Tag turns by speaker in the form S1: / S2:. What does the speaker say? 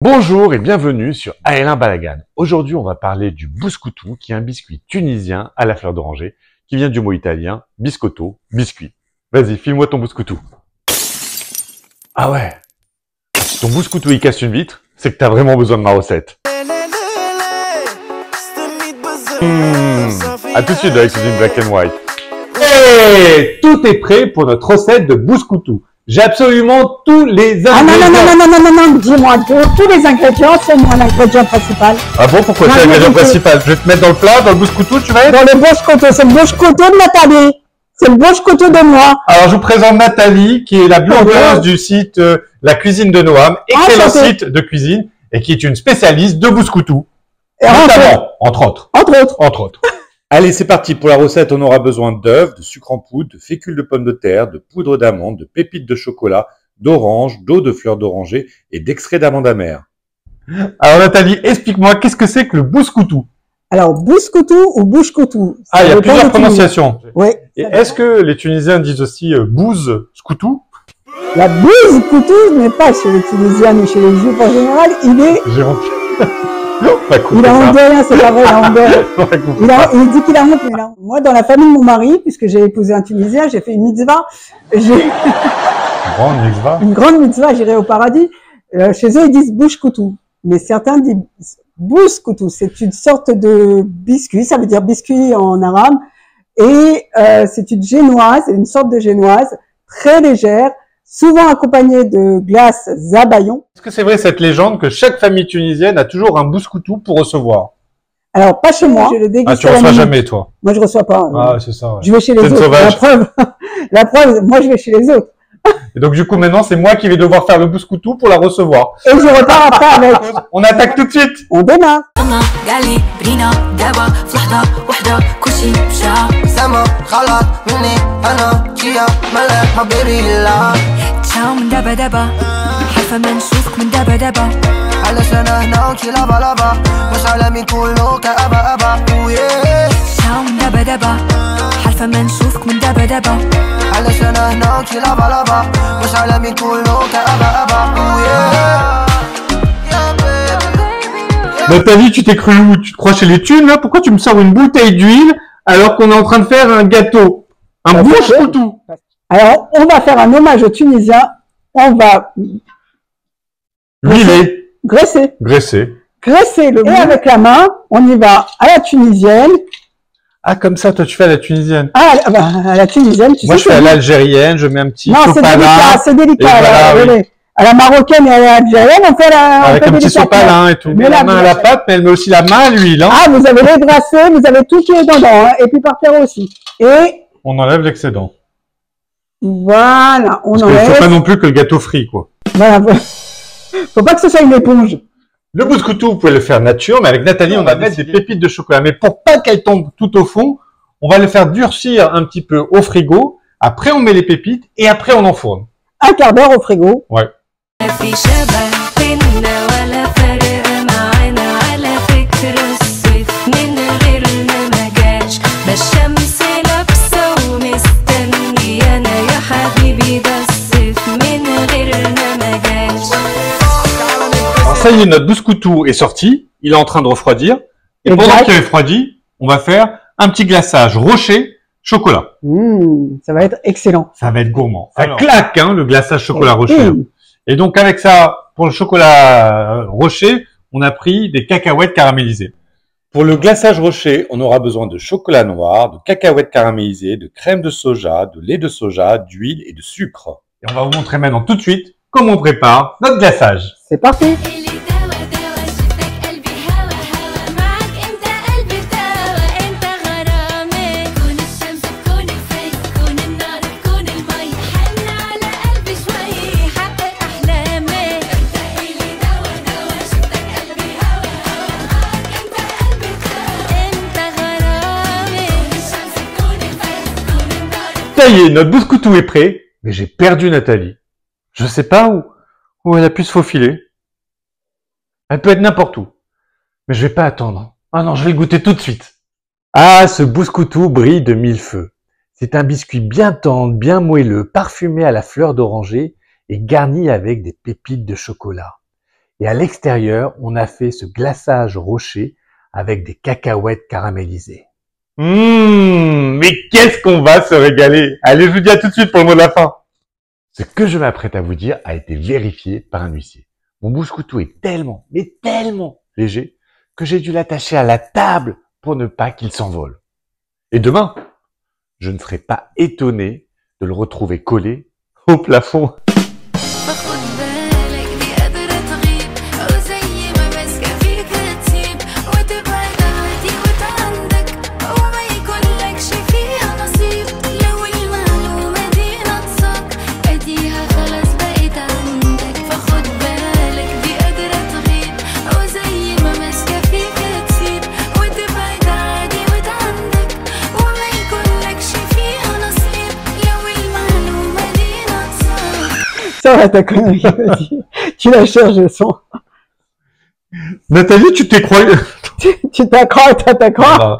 S1: Bonjour et bienvenue sur Aélin Balagan. Aujourd'hui, on va parler du bouscoutou, qui est un biscuit tunisien à la fleur d'oranger, qui vient du mot italien biscotto, biscuit. Vas-y, file-moi ton bouscoutou. Ah ouais. Si ton bouscoutou il casse une vitre, c'est que t'as vraiment besoin de ma recette. À tout de suite avec Cuisine Black and White.
S2: Et tout est prêt pour notre recette de bouscoutou. J'ai absolument tous les ingrédients.
S3: Ah non, dis-moi, tous les ingrédients, c'est moi l'ingrédient principal.
S1: Ah bon, pourquoi c'est l'ingrédient principal? Je vais te mettre dans le plat, dans le bouscoutou, tu vas être?
S3: Dans le bouscoutou, c'est le bouscoutou de Nathalie. C'est le bouscoutou de moi.
S2: Alors, je vous présente Nathalie, qui est la blogueuse du site La Cuisine de Noam, excellent site de cuisine, et qui est une spécialiste de bouscoutou. Notamment, entre autres. Allez, c'est parti. Pour la recette, on aura besoin d'œufs, de sucre en poudre, de fécule de pommes de terre, de poudre d'amande, de pépites de chocolat, d'orange, d'eau de fleur d'oranger et d'extrait d'amande amère. Alors Nathalie, explique-moi, qu'est-ce que c'est que le bouscoutou?
S3: Alors, bouscoutou ou bouche-coutou.
S2: Ah, il y a plusieurs prononciations.
S3: Oui.
S2: Et est-ce que les Tunisiens disent aussi bouse-scoutou?
S3: La bouscoutou n'est pas chez les Tunisiens ni chez les Juifs en général, il est...
S2: J'ai honte.
S3: Il a honte de rien, c'est pas vrai, il a honte de rien. Il dit qu'il a honte, mais là. Moi, dans la famille de mon mari, puisque j'ai épousé un Tunisien, j'ai fait une mitzvah. Une grande mitzvah, j'irai au paradis. Chez eux, ils disent bouche-coutou. Mais certains disent bouscoutou. C'est une sorte de biscuit, ça veut dire biscuit en arabe. Et c'est une génoise, une sorte de génoise, très légère, souvent accompagnée de glace zabayon.
S2: Est-ce que c'est vrai cette légende que chaque famille tunisienne a toujours un bouscoutou pour recevoir?
S3: Alors, pas chez moi. Je le déguste.
S2: Ah, tu reçois jamais, toi?
S3: Moi, je reçois pas.
S2: Ah, c'est ça. Ouais.
S3: Je vais chez les autres. La preuve, moi, je vais chez les autres.
S2: Et donc, du coup, maintenant, c'est moi qui vais devoir faire le bouscoutou pour la recevoir.
S3: Et je repars après avec.
S2: On attaque tout de suite.
S3: On démarre.
S4: علشان هنا وكي لابا لابا مش عالمي كله كأبا أبا شاو من دبا دبا حالفة ما نشوفك من دبا دبا علشان هنا وكي لابا لابا مش عالمي كله كأبا أبا
S2: Nathalie, tu t'es cru où? Tu te crois chez les thunes, là? Pourquoi tu me sors une bouteille d'huile alors qu'on est en train de faire un gâteau? Un bouscoutou.
S3: Alors, on va faire un hommage aux Tunisiens. On va
S2: Huiler.
S3: Graisser le et avec la main, on y va à la tunisienne.
S2: Ah, comme ça, toi, tu fais à la tunisienne.
S3: Ah, bah, à la tunisienne, tu sais.
S2: Moi, je fais à l'algérienne, je mets un petit
S3: sopalin. Non, c'est délicat.
S2: Voilà, oui.
S3: À la marocaine et à l'algérienne, on fait la...
S2: Avec un petit sopalin et tout. Mais la main à la pâte, mais elle met aussi la main à l'huile. Hein.
S3: Ah, vous avez les brassés, vous avez tout qui est dedans, hein, et puis par terre aussi. Et...
S2: on enlève l'excédent.
S3: Voilà, on enlève.
S2: Parce qu'il ne faut pas non plus que le gâteau frit, quoi.
S3: Voilà. Faut pas que ce soit une éponge.
S2: Le bouscoutou, vous pouvez le faire nature, mais avec Nathalie, on va mettre des pépites de chocolat. Mais pour pas qu'elles tombent tout au fond, on va le faire durcir un petit peu au frigo. Après, on met les pépites et après, on enfourne.
S3: Un quart d'heure au frigo.
S2: Ouais. Ça y est, notre bouscoutou est sorti. Il est en train de refroidir. Et pendant qu'il refroidit, on va faire un petit glaçage rocher chocolat.
S3: Ça va être excellent.
S2: Ça va être gourmand. Ça claque, hein, le glaçage chocolat rocher. Et donc, avec ça, pour le chocolat rocher, on a pris des cacahuètes caramélisées. Pour le glaçage rocher, on aura besoin de chocolat noir, de cacahuètes caramélisées, de crème de soja, de lait de soja, d'huile et de sucre. Et on va vous montrer maintenant tout de suite comment on prépare notre glaçage.
S3: C'est parti.
S2: Ça y est, notre bouscoutou est prêt, mais j'ai perdu Nathalie. Je sais pas où elle a pu se faufiler. Elle peut être n'importe où. Mais je vais pas attendre. Ah non, je vais le goûter tout de suite. Ah, ce bouscoutou brille de mille feux. C'est un biscuit bien tendre, bien moelleux, parfumé à la fleur d'oranger et garni avec des pépites de chocolat. Et à l'extérieur, on a fait ce glaçage rocher avec des cacahuètes caramélisées.
S1: Mais qu'est-ce qu'on va se régaler! Allez, je vous dis à tout de suite pour le mot de la fin. Ce que je m'apprête à vous dire a été vérifié par un huissier. Mon bouscoutou est tellement, mais tellement léger que j'ai dû l'attacher à la table pour ne pas qu'il s'envole. Et demain, je ne serai pas étonné de le retrouver collé au plafond.
S3: Ça va ta connerie, vas-y. Tu la cherches le son.
S1: Nathalie, tu t'es croyée?
S3: Tu t'accroches, t'accroches.